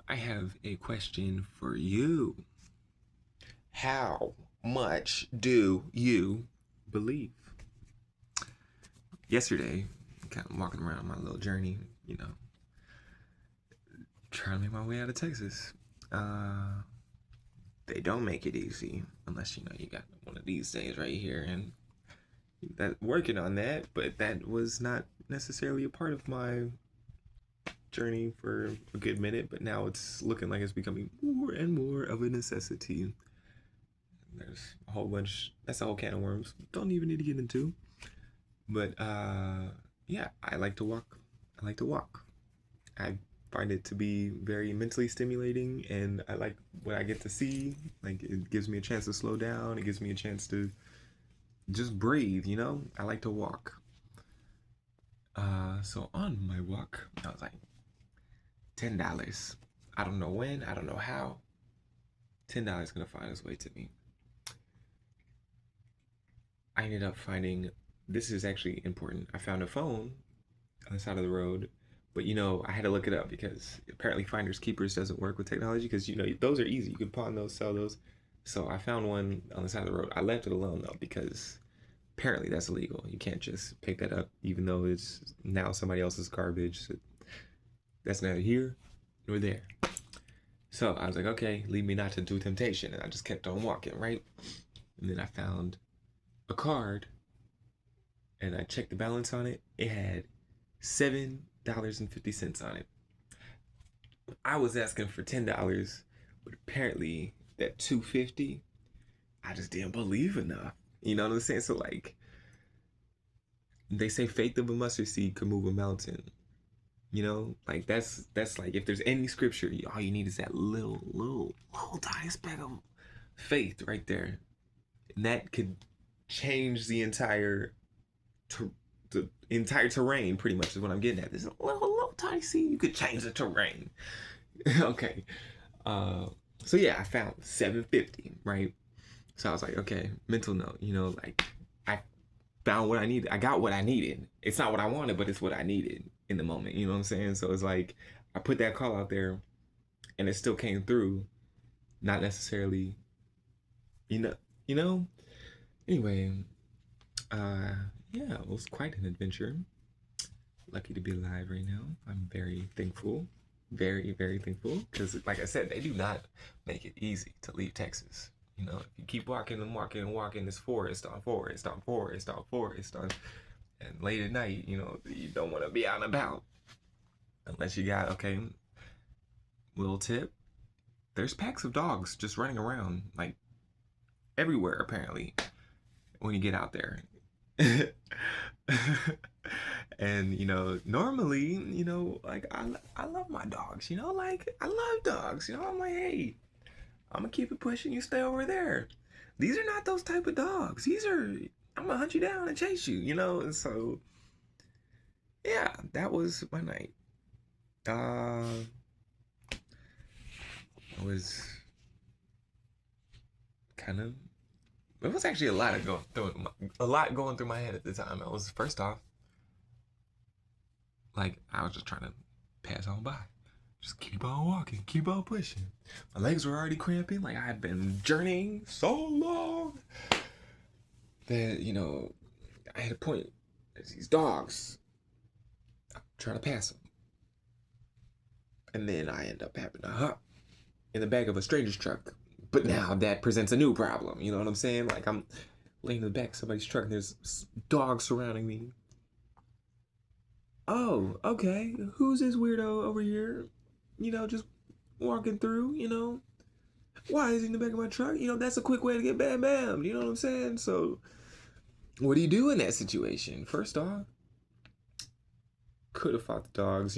I have a question for you. How much do you believe? Yesterday, kind of walking around my little journey, trying to make my way out of Texas. Uh, they don't make it easy unless you got one of these days right here, and that working on that. But that was not necessarily a part of my journey for a good minute. But now it's looking like it's becoming more and more of a necessity. There's a whole bunch. That's a whole can of worms. Don't even need to get into. But yeah, I like to walk. I like to walk. I find it to be very mentally stimulating, and I like what I get to see. Like it gives me a chance to slow down. It gives me a chance to just breathe. I like to walk. So on my walk, I was like, $10. I don't know when. I don't know how. $10 gonna find its way to me. I ended up finding. This is actually important. I found a phone on the side of the road. But I had to look it up because apparently finders keepers doesn't work with technology because those are easy. You can pawn those, sell those. So I found one on the side of the road. I left it alone though because apparently that's illegal. You can't just pick that up even though it's now somebody else's garbage. So that's neither here nor there. So I was like, okay, lead me not to do temptation, and I just kept on walking, right? And then I found a card, and I checked the balance on it. It had $7.50 on it. I was asking for $10, but apparently that 250, I just didn't believe enough. You know what I'm saying? So like they say faith of a mustard seed could move a mountain. Like that's like if there's any scripture, all you need is that little tiny speck of faith right there. And that could change the entire terrain pretty much is what I'm getting at. This little tiny seed, you could change the terrain. Okay. Uh, so yeah, I found 750, right? So I was like, okay, mental note, like I found what I needed. I got what I needed. It's not what I wanted, but it's what I needed in the moment. You know what I'm saying? So it's like I put that call out there and it still came through. Not necessarily, you know, you know. Anyway, uh, yeah, it was quite an adventure. Lucky to be alive right now. I'm very thankful. Very, very thankful. Because, like I said, they do not make it easy to leave Texas. If you keep walking and walking and walking, it's forest on forest on forest on forest on. And late at night, you don't want to be out and about. Unless you got, okay, little tip. There's packs of dogs just running around, like, everywhere, apparently, when you get out there. And normally like I love my dogs, like I love dogs, I'm like, hey, I'm gonna keep it pushing, you stay over there. These are not those type of dogs. I'm gonna hunt you down and chase you, and so yeah, that was my night. I was kind of it was actually a lot going through my head at the time. I was first off, like I was just trying to pass on by. Just keep on walking, keep on pushing. My legs were already cramping. Like I had been journeying so long that, I had a point. There's these dogs. I'm trying to pass them. And then I end up having to hop in the back of a stranger's truck. But now that presents a new problem. You know what I'm saying? Like I'm laying in the back of somebody's truck and there's dogs surrounding me. Oh, okay. Who's this weirdo over here? Just walking through, why is he in the back of my truck? That's a quick way to get bam bam. You know what I'm saying? So, what do you do in that situation? First off, could have fought the dogs.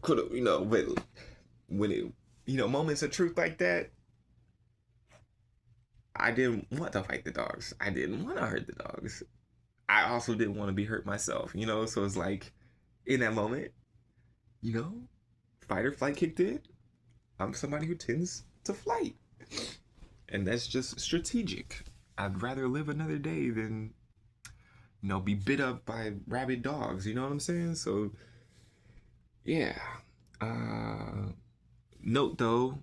Could have, but when it, moments of truth like that, I didn't want to fight the dogs. I didn't want to hurt the dogs. I also didn't want to be hurt myself. So it's like, in that moment, you know, fight or flight kicked in. I'm somebody who tends to flight. And that's just strategic. I'd rather live another day than, be bit up by rabid dogs. You know what I'm saying? So, yeah. Uh, Note though,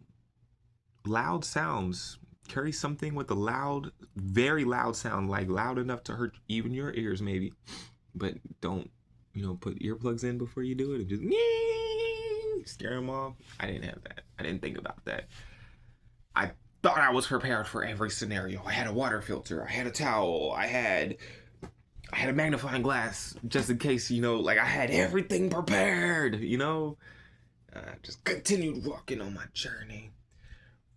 loud sounds carry something with a loud, very loud sound, like loud enough to hurt even your ears, maybe. But don't, put earplugs in before you do it and just scare them off. I didn't have that. I didn't think about that. I thought I was prepared for every scenario. I had a water filter. I had a towel. I had a magnifying glass just in case, like I had everything prepared, I just continued walking on my journey.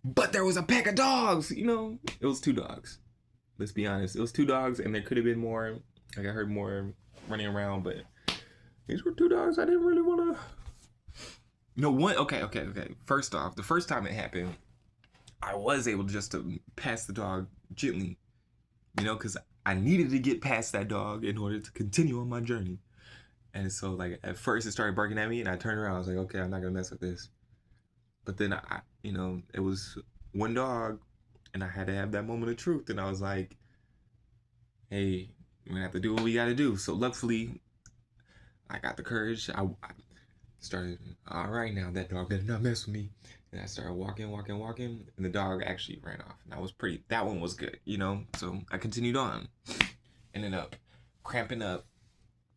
But there was a pack of dogs, It was two dogs. Let's be honest. It was two dogs, and there could have been more. Like, I heard more running around, but these were two dogs I didn't really want to. One. Okay. First off, the first time it happened, I was able just to pass the dog gently, because I needed to get past that dog in order to continue on my journey. And so, like, at first it started barking at me, and I turned around. I was like, okay, I'm not gonna mess with this. But then it was one dog, and I had to have that moment of truth, and I was like, hey, we're gonna have to do what we gotta do. So luckily, I got the courage. I started, all right, now that dog better not mess with me. And I started walking, and the dog actually ran off. And that one was good, So I continued on. Ended up cramping up,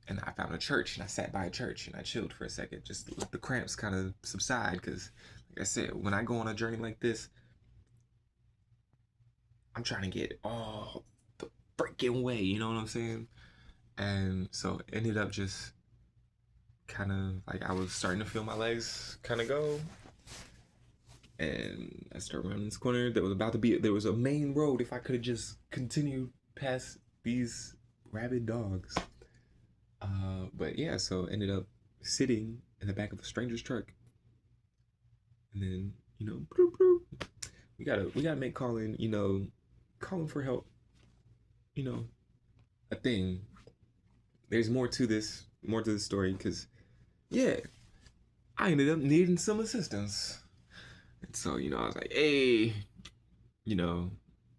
and I found a church, and I sat by a church, and I chilled for a second, just to let the cramps kind of subside. Because, like I said, when I go on a journey like this, I'm trying to get all the freaking way, you know what I'm saying? And so it ended up just kind of like I was starting to feel my legs kind of go. And I started around this corner. There was a main road. If I could have just continued past these rabid dogs. But yeah, so ended up sitting in the back of a stranger's truck. And then, bloop, bloop. We gotta make calling for help, a thing. There's more to this story, because yeah, I ended up needing some assistance. And so, I was like, hey,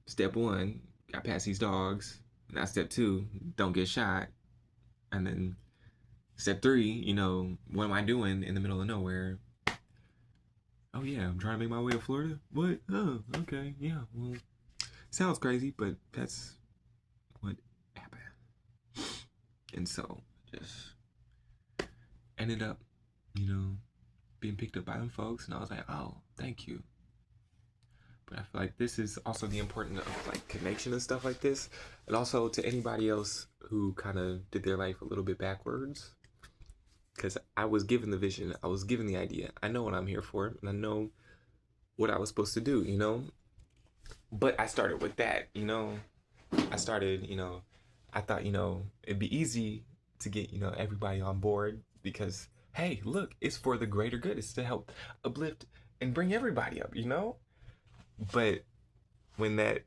step one, got past these dogs. Now step two, don't get shot. And then step three, what am I doing in the middle of nowhere? Oh yeah, I'm trying to make my way to Florida. What? Oh, okay, yeah. Well, sounds crazy, but that's what happened. And so just ended up, being picked up by them folks, and I was like, oh, thank you. But I feel like this is also the importance of like connection and stuff like this, and also to anybody else who kind of did their life a little bit backwards. Because I was given the vision, I was given the idea. I know what I'm here for, and I know what I was supposed to do, But I started with that, I started, I thought, it'd be easy to get, everybody on board because, hey, look, it's for the greater good. It's to help uplift and bring everybody up, But when that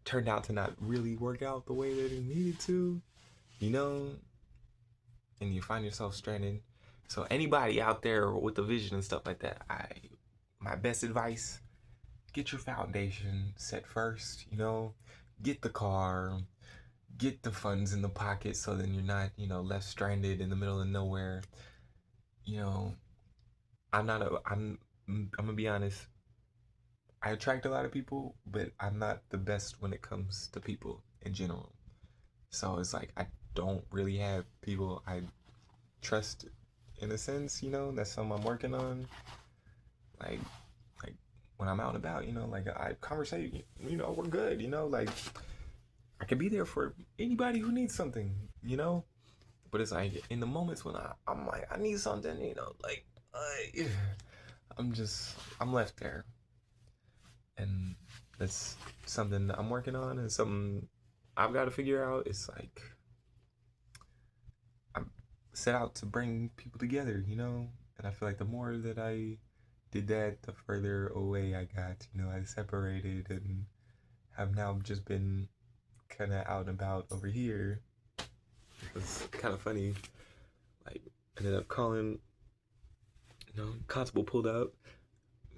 turned out to not really work out the way that it needed to, and you find yourself stranded. So anybody out there with a vision and stuff like that, my best advice, get your foundation set first, get the car, get the funds in the pocket so then you're not, left stranded in the middle of nowhere. I'm gonna be honest. I attract a lot of people, but I'm not the best when it comes to people in general. So it's like I don't really have people I trust in a sense, that's something I'm working on. Like when I'm out and about, like I conversate, we're good, like I could be there for anybody who needs something, But it's like in the moments when I'm like, I need something, like I'm left there. And that's something I'm working on and something I've got to figure out. It's like I'm set out to bring people together, And I feel like the more that I did that, the further away I got. I separated and have now just been kind of out and about over here. It was kind of funny. Like, ended up calling, constable pulled up.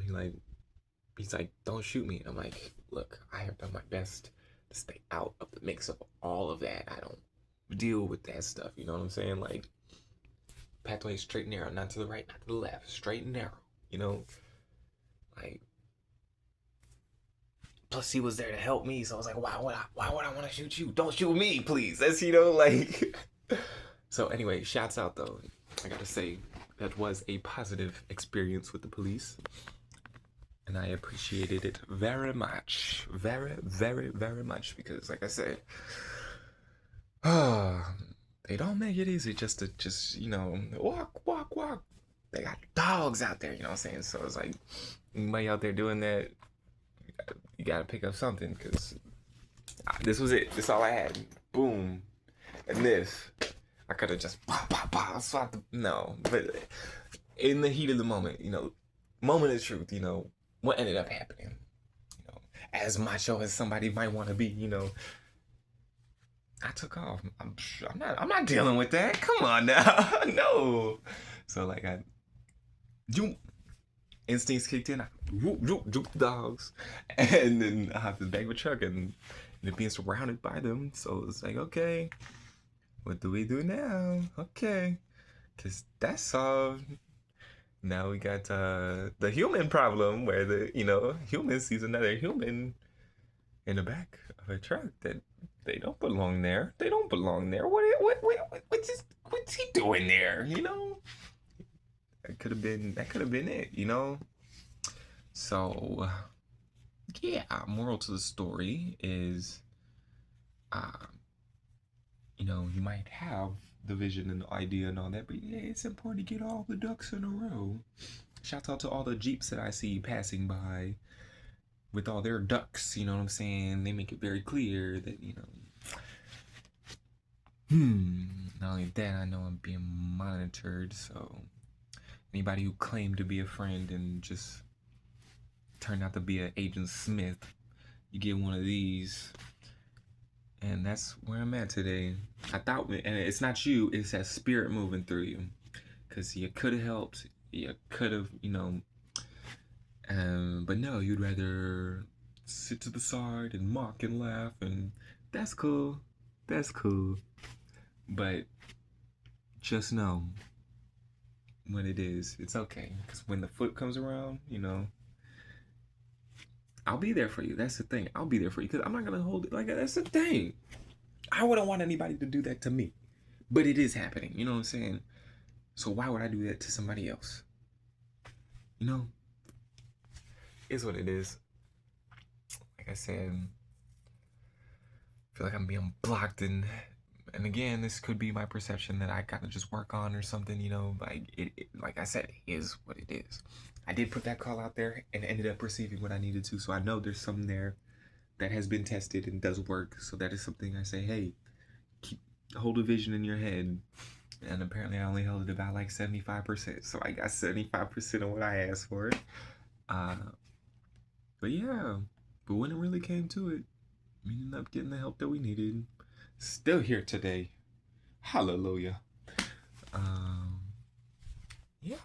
He's like, don't shoot me. I'm like, look, I have done my best to stay out of the mix of all of that. I don't deal with that stuff. You know what I'm saying? Like, pathway straight and narrow, not to the right, not to the left, straight and narrow. Like, plus he was there to help me, so I was like, why would I want to shoot you? Don't shoot me, please. That's, like. So anyway, shouts out though. I gotta say, that was a positive experience with the police. And I appreciated it very much. Very, very, very much. Because like I said, they don't make it easy just to walk. They got dogs out there, you know what I'm saying? So it's like, anybody out there doing that, you gotta pick up something, because this was it. This all I had. Boom. And this, I could have just swapped no. But in the heat of the moment, moment of truth, what ended up happening. As macho as somebody might want to be, I took off. I'm not dealing with that. Come on now. No. So like instincts kicked in. I whoop dogs, and then I hopped in the back of a truck and being surrounded by them. So it's like, okay, what do we do now? Okay, because that's solved. Now we got the human problem, where the human sees another human in the back of a truck that they don't belong there. They don't belong there. What's he doing there? That could have been it. So yeah, moral to the story is, you might have the vision and the idea and all that, but yeah, it's important to get all the ducks in a row. Shout out to all the Jeeps that I see passing by with all their ducks, you know what I'm saying? They make it very clear that, not only that, I know I'm being monitored, so anybody who claimed to be a friend and just turned out to be an Agent Smith, you get one of these. And that's where I'm at today. I thought, and it's not you, it's that spirit moving through you. Because you could have helped, you could have, but no, you'd rather sit to the side and mock and laugh, and that's cool. That's cool. But just know what it is. It's okay. Because when the foot comes around, I'll be there for you. That's the thing. I'll be there for you, because I'm not going to hold it like that. That's the thing. I wouldn't want anybody to do that to me. But it is happening. You know what I'm saying? So why would I do that to somebody else? Is what it is. Like I said, I feel like I'm being blocked, and again, this could be my perception that I gotta just work on or something, like I said, it is what it is. I did put that call out there and ended up receiving what I needed to, so I know there's something there that has been tested and does work. So that is something I say, hey, hold a vision in your head. And apparently I only held it about like 75%, so I got 75% of what I asked for. But yeah, but when it really came to it, we ended up getting the help that we needed. Still here today. Hallelujah. Yeah.